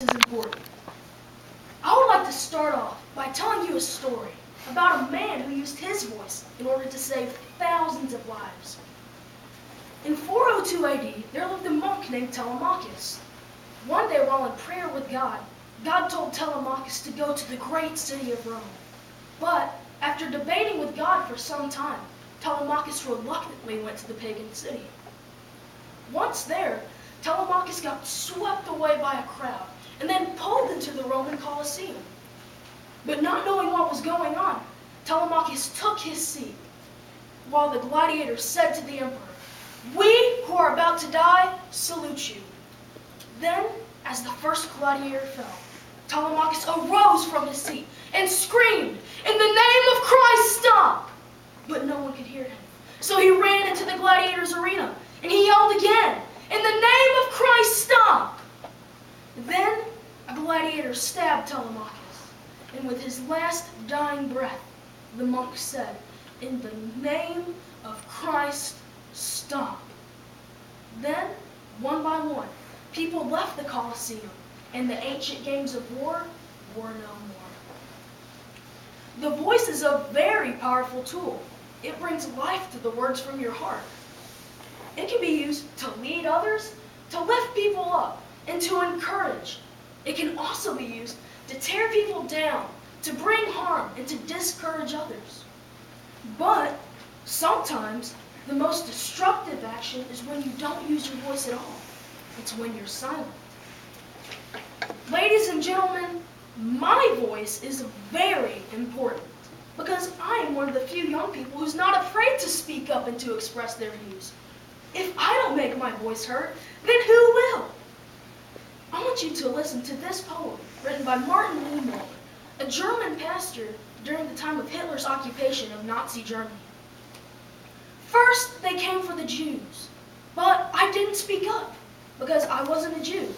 is important. I would like to start off by telling you a story about a man who used his voice in order to save thousands of lives. In 402 AD, there lived a monk named Telemachus. One day while in prayer with God, God told Telemachus to go to the great city of Rome. But after debating with God for some time, Telemachus reluctantly went to the pagan city. Once there, Telemachus got swept away by a crowd and then pulled into the Roman Colosseum. But not knowing what was going on, Telemachus took his seat, while the gladiators said to the emperor, "We who are about to die salute you." Then, as the first gladiator fell, Telemachus arose from his seat and screamed, "In the name of Christ, stop!" But no one could hear him. So he ran into the gladiators' arena and he yelled again, "In the name of Christ, stop!" Then a gladiator stabbed Telemachus, and with his last dying breath, the monk said, "In the name of Christ, stop." Then, one by one, people left the Colosseum, and the ancient games of war were no more. The voice is a very powerful tool. It brings life to the words from your heart. It can be used to lead others, to lift people up, and to encourage. It can also be used to tear people down, to bring harm, and to discourage others. But sometimes the most destructive action is when you don't use your voice at all. It's when you're silent. Ladies and gentlemen, my voice is very important because I am one of the few young people who's not afraid to speak up and to express their views. If I don't make my voice heard, then who will? I want you to listen to this poem written by Martin Niemöller, a German pastor during the time of Hitler's occupation of Nazi Germany. "First, they came for the Jews, but I didn't speak up because I wasn't a Jew.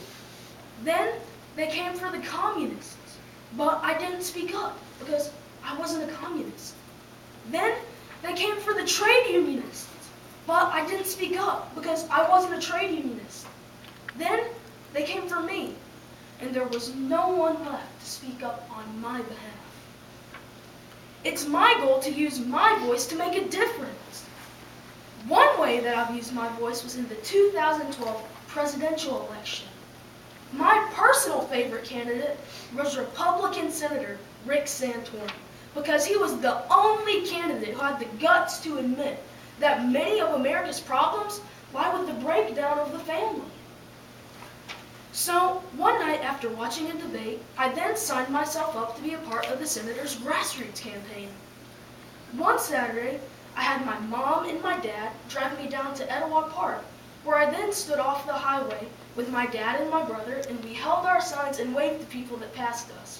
Then, they came for the communists, but I didn't speak up because I wasn't a communist. Then, they came for the trade unionists, but I didn't speak up because I wasn't a trade unionist. Then, they came for me, and there was no one left to speak up on my behalf." It's my goal to use my voice to make a difference. One way that I've used my voice was in the 2012 presidential election. My personal favorite candidate was Republican Senator Rick Santorum, because he was the only candidate who had the guts to admit that many of America's problems lie with the breakdown of the family. So, one night after watching a debate, I then signed myself up to be a part of the senator's grassroots campaign. One Saturday, I had my mom and my dad drive me down to Etowah Park, where I then stood off the highway with my dad and my brother, and we held our signs and waved to people that passed us.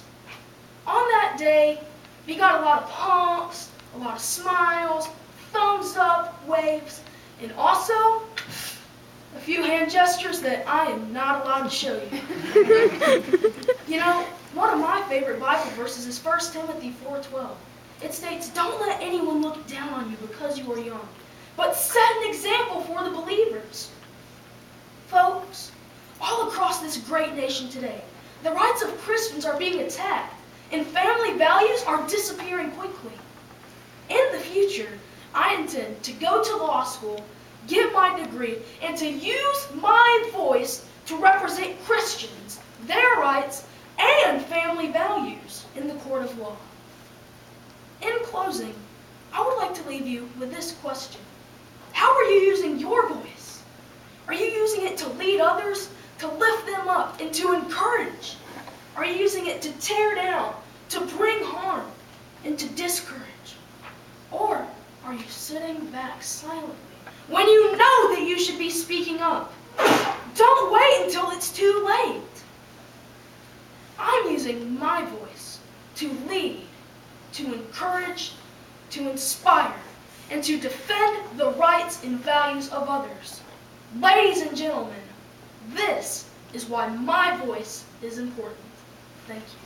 On that day, we got a lot of honks, a lot of smiles, thumbs up, waves, and also a few hand gestures that I am not allowed to show you. You know, one of my favorite Bible verses is 1 Timothy 4:12. It states, "Don't let anyone look down on you because you are young, but set an example for the believers." Folks, all across this great nation today, the rights of Christians are being attacked, and family values are disappearing quickly. In the future, I intend to go to law school, get my degree, and to use my voice to represent Christians, their rights, and family values in the court of law. In closing, I would like to leave you with this question. How are you using your voice? Are you using it to lead others, to lift them up, and to encourage? Are you using it to tear down, to bring harm, and to discourage? Or are you sitting back silently when you know that you should be speaking up? Don't wait until it's too late. I'm using my voice to lead, to encourage, to inspire, and to defend the rights and values of others. Ladies and gentlemen, this is why my voice is important. Thank you.